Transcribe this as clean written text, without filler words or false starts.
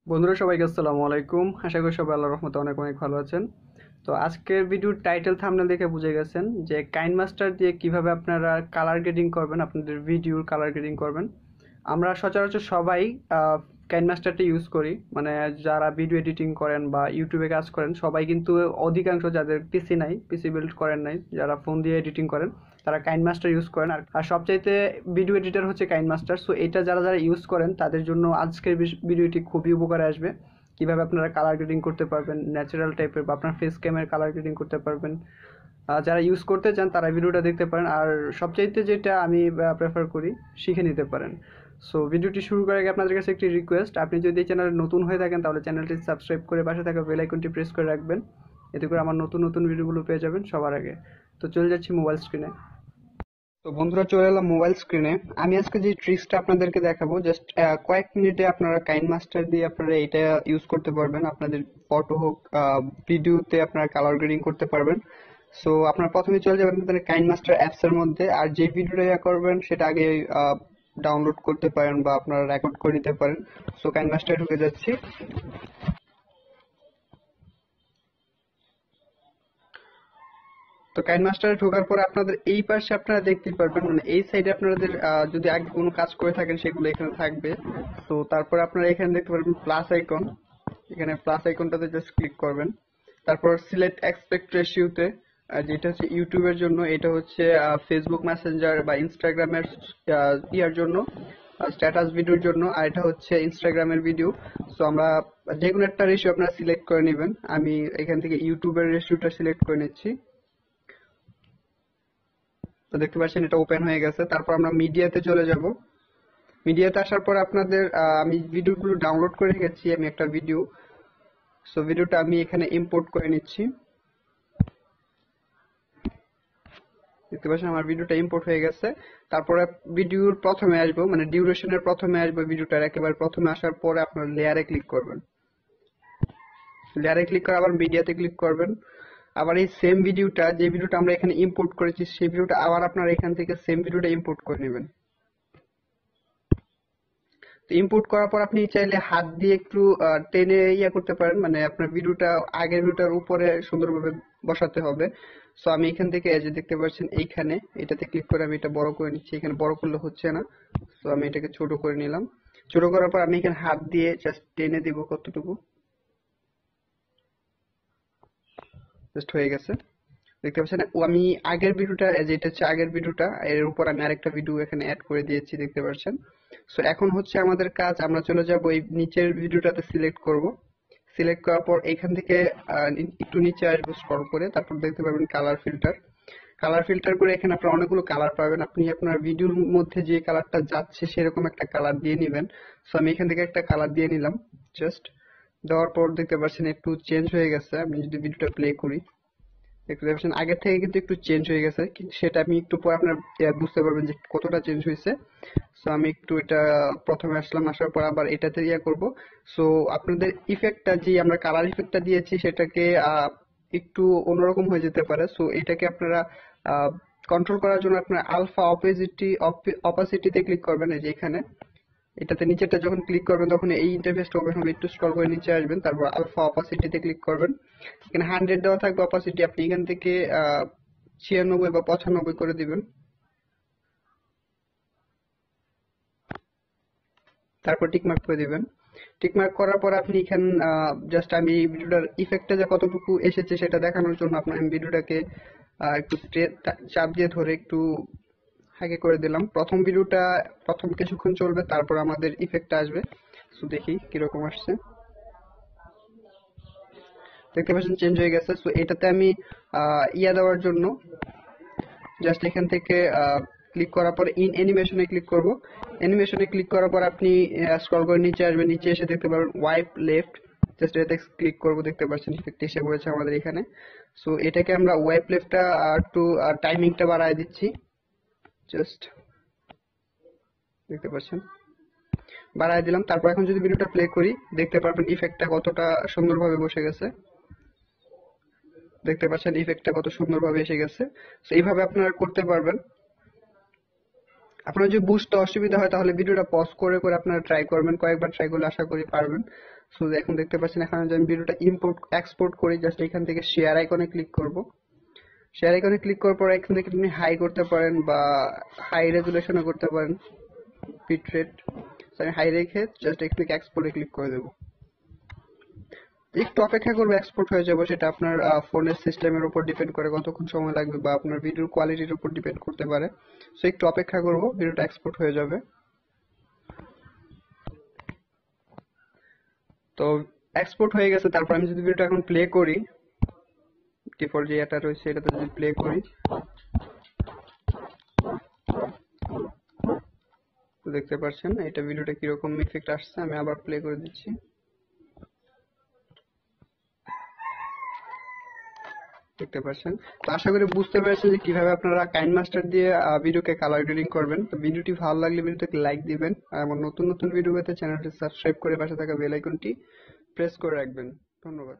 বন্ধুরা সবাইকে আসসালামু আলাইকুম। আশা করি সবাই আল্লাহর রহমতে অনেক অনেক ভালো আছেন। তো আজকের ভিডিওর টাইটেল থাম্বনেল দেখে বুঝে গেছেন যে কাইনমাস্টার দিয়ে কিভাবে আপনারা কালার গ্রেডিং করবেন, আপনাদের ভিডিওর কালার গ্রেডিং করবেন। আমরা সচরাচর সবাই কাইনমাস্টারটা ইউজ করি, মানে যারা ভিডিও এডিটিং করেন বা ইউটিউবে কাজ করেন সবাই কিন্তু, অধিকাংশ যাদের পিসি নাই, পিসি বিল্ড করেন নাই, যারা ফোন দিয়ে এডিটিং করেন তারা কাইনমাস্টার ইউজ করেন। আর সবচাইতে ভিডিও এডিটর হচ্ছে কাইনমাস্টার। সো এটা যারা যারা ইউজ করেন তাদের জন্য আজকের ভিডিওটি খুবই উপকারে আসবে। কিভাবে আপনারা কালার গ্রেডিং করতে পারবেন, ন্যাচারাল টাইপের বা আপনার ফেস ক্যামের কালার গ্রেডিং করতে পারবেন। যারা ইউজ করতে চান তারা ভিডিওটা দেখতে পারেন, আর সবচাইতে যেটা আমি প্রেফার করি, শিখে নিতে পারেন। সো ভিডিওটি শুরু করার আগে আপনাদের কাছে একটি রিকোয়েস্ট, আপনি যদি এই চ্যানেলে নতুন হয়ে থাকেন তাহলে চ্যানেলটি সাবস্ক্রাইব করে পাশে থাকা বেল আইকনটি প্রেস করে রাখবেন। এতে করে আমার নতুন নতুন ভিডিওগুলো পেয়ে যাবেন সবার আগে। তো চলে যাচ্ছি মোবাইল স্ক্রিনে। তো বন্ধুরা, চলে এলাম মোবাইল স্ক্রিনে। আমি আজকে যে ট্রিক্সটা আপনাদেরকে দেখাবো, জাস্ট কয়েক মিনিটে আপনারা কাইনমাস্টার দিয়ে আপনারা এটা ইউজ করতে পারবেন। আপনাদের ফটো হোক, ভিডিওতে আপনারা কালার গ্রেডিং করতে পারবেন। সো আপনারা প্রথমে চলে যাবেন আপনাদের কাইনমাস্টার অ্যাপস এর মধ্যে, আর যে ভিডিওটা করবেন সেটা আগে ডাউনলোড করতে পারেন বা আপনারা রেকর্ড করে নিতে পারেন। সো কাইনমাস্টারে ঢুকে যাচ্ছি। তো কাইনমাস্টারে ঢোকার পরে আপনাদের এই পাশে আপনারা দেখতে পারবেন, মানে এই সাইডে আপনাদের যদি আগে কোনো কাজ করে থাকেন সেগুলো এখানে থাকবে। তো তারপরে আপনারা এখানে দেখতে পারবেন প্লাস আইকন, এখানে প্লাস আইকনটাতে জাস্ট ক্লিক করবেন। তারপর সিলেক্ট অ্যাসপেক্ট রেশিওতে, যেটা হচ্ছে ইউটিউবের জন্য, এটা হচ্ছে ফেসবুক মেসেঞ্জার বা ইনস্টাগ্রামের ইয়ার জন্য, স্ট্যাটাস ভিডিওর জন্য, আর এটা হচ্ছে ইনস্টাগ্রামের ভিডিও। সো আমরা যে কোনো একটা রেশিও আপনারা সিলেক্ট করে নেবেন। আমি এখান থেকে ইউটিউবের রেশিওটা সিলেক্ট করে নিচ্ছি। তো দেখতে পাচ্ছেন এটা ওপেন হয়ে গেছে। তারপর আমরা মিডিয়াতে চলে যাব। মিডিয়াতে আসার পর আপনাদের আমি ভিডিওগুলো ডাউনলোড করে রেখেছি, আমি একটা ভিডিও। সো ভিডিওটা আমি এখানে ইম্পোর্ট করে নিচ্ছি। দেখতে পাচ্ছেন আমার ভিডিওটা ইম্পোর্ট হয়ে গেছে। তারপরে ভিডিওর প্রথমে আসবো, মানে ডিউরেশনের প্রথমে আসবো, ভিডিওটার একেবারে প্রথমে আসার পরে আপনার লেয়ারে ক্লিক করবেন। লেয়ারে ক্লিক করে আবার মিডিয়াতে ক্লিক করবেন। আবার এই সেম ভিডিওটা, যে ভিডিওটা আমরা এখানে ইম্পোর্ট করেছি, সেই ভিডিওটা আবার আপনারা এখান থেকে সেম ভিডিওটা ইম্পোর্ট করে নেবেন। ইম্পোর্ট করার পর আপনি চাইলে হাত দিয়ে একটু টেনে করতে পারেন, মানে আপনার ভিডিওটা আগের ভিডিওটার উপরে সুন্দরভাবে বসাতে হবে। সো আমি এখান থেকে, এই যে দেখতে পাচ্ছেন এইখানে, এটাতে ক্লিক করে আমি এটা বড় করে নিচ্ছি। এখানে বড় করলে হচ্ছে না, সো আমি এটাকে ছোট করে নিলাম। ছোট করার পর আমি এখানে হাত দিয়ে জাস্ট টেনে দিব কতটুকু, জাস্ট হয়ে গেছে। দেখতে পাচ্ছেন আমি আগের ভিডিওটা, যেটা হচ্ছে আগের ভিডিওটা, এর উপর আমি আরেকটা ভিডিও এখানে অ্যাড করে দিয়েছি, দেখতে পাচ্ছেন। সো এখন হচ্ছে আমাদের কাজ, আমরা চলে যাব এই নিচের ভিডিওটাতে, সিলেক্ট করব। সিলেক্ট করার পর এখান থেকে একটু নিচে আসবো স্ক্রল করে, তারপর দেখতে পাবেন কালার ফিল্টার। কালার ফিল্টার করে এখানে আপনার অনেকগুলো কালার পাবেন। আপনি আপনার ভিডিওর মধ্যে যে কালারটা যাচ্ছে সেরকম একটা কালার দিয়ে নেবেন। সো আমি এখান থেকে একটা কালার দিয়ে নিলাম। জাস্ট দেওয়ার পর দেখতে পাচ্ছেন একটু চেঞ্জ হয়ে গেছে। আমি যদি ভিডিওটা প্লে করি, দেখতে পাচ্ছেন আগের থেকে কিন্তু একটু চেঞ্জ হয়ে গেছে, কিন্তু সেটা আমি একটু পরে আপনার বুঝতে পারবেন যে কতটা চেঞ্জ হয়েছে। সো আমি একটু এটা প্রথমে আসলাম, আসার পর আবার এটাতে করব। সো আপনাদের ইফেক্টটা, যে আমরা কালার ইফেক্টটা দিয়েছি, সেটাকে একটু অন্যরকম হয়ে যেতে পারে। সো এটাকে আপনারা কন্ট্রোল করার জন্য আপনার আলফা অপাসিটিতে ক্লিক করবেন, এই যে এখানে এটাতে নিচেরটা যখন ক্লিক করবেন তখন এই ইন্টারফেসটা ওপেন হবে। একটু স্ক্রল করে নিচে আসবেন, তারপর আলফা অপাসিটিতে ক্লিক করবেন। এখানে 100 দেওয়া থাকবে অপাসিটি, আপনি এখান থেকে 96 বা 95 করে দিবেন। তারপর টিকমার্ক করে দিবেন। টিকমার্ক করার পর আপনি এখানে জাস্ট, আমি ভিডিওটার ইফেক্টটা যে কতটুকু এসেছে সেটা দেখানোর জন্য আপনার আমি ভিডিওটাকে একটু চাপ দিয়ে ধরে একটু আগে করে দিলাম। প্রথম ভিডিওটা প্রথম কিছুক্ষণ চলবে, তারপর আমাদের ইফেক্টটা আসবে। সো দেখি কিরকম আসছে। দেখতে পাচ্ছেন চেঞ্জ হয়ে গেছে। সো এটাতে আমি দেওয়ার জন্য জাস্ট এখান থেকে ক্লিক করার পর ইন অ্যানিমেশনে ক্লিক করব। অ্যানিমেশনে ক্লিক করার পর আপনি স্ক্রল করে নিচে আসবেন, নিচে এসে দেখতে পাবেন ওয়াইপ লেফট, জাস্ট এটাতে ক্লিক করব। দেখতে পাচ্ছেন ইফেক্ট এসে পড়েছে আমাদের এখানে। সো এটাকে আমরা ওয়াইপ লেফটটা একটু টাইমিংটা বাড়ায় দিচ্ছি, জাস্ট দেখতে পাচ্ছেন বাড়ায় দিলাম। তারপর এখন যদি ভিডিওটা প্লে করি, দেখতে পারবেন ইফেক্টটা কতটা সুন্দরভাবে বসে গেছে। দেখতে পাচ্ছেন ইফেক্টটা কত সুন্দরভাবে এসে গেছে। তো এইভাবে আপনারা করতে পারবেন। আপনার যদি বুঝতে অসুবিধা হয় তাহলে ভিডিওটা পজ করে করে আপনারা ট্রাই করবেন, কয়েকবার ট্রাই করলে আশা করি পারবেন। সো এখন দেখতে পাচ্ছেন, এখন আমি ভিডিওটা ইম্পোর্ট এক্সপোর্ট করি, জাস্ট এখান থেকে শেয়ার আইকনে ক্লিক করব। শেয়ার আইকনে ক্লিক করার পর এখান থেকে আপনি হাই করতে পারেন বা হাই রেজুলেশনও করতে পারেন, বিট রেট। আমি হাই রেখে জাস্ট এখান থেকে এক্সপোর্টে ক্লিক করে দেবো। একটু অপেক্ষা করবে, এক্সপোর্ট হয়ে যাবে। সেটা আপনার ফোনের সিস্টেমের উপর ডিপেন্ড করে কতক্ষণ সময় লাগবে, বা আপনার ভিডিওর কোয়ালিটির উপর ডিপেন্ড করতে পারে। সো একটু অপেক্ষা করব, ভিডিওটা এক্সপোর্ট হয়ে যাবে। তো এক্সপোর্ট হয়ে গেছে। তারপর আমি যদি ভিডিওটা এখন প্লে করি, ডিফল্ট যে এটা রয়েছে এটাতে যদি প্লে করি, তো দেখতে পাচ্ছেন এটা ভিডিওটা কিরকম ইফেক্ট আসছে। আমি আবার প্লে করে দিচ্ছি। দেখতে পাচ্ছেন। তো আশা করি বুঝতে পেরেছেন যে কিভাবে আপনারা কাইনমাস্টার দিয়ে ভিডিওকে কালার গ্রেডিং করবেন। তো ভিডিওটি ভালো লাগলে ভিডিওতে লাইক দিবেন, আর আমার নতুন নতুন ভিডিও পেতে চ্যানেলটি সাবস্ক্রাইব করে পাশে থাকা বেল আইকনটি প্রেস করে রাখবেন। ধন্যবাদ।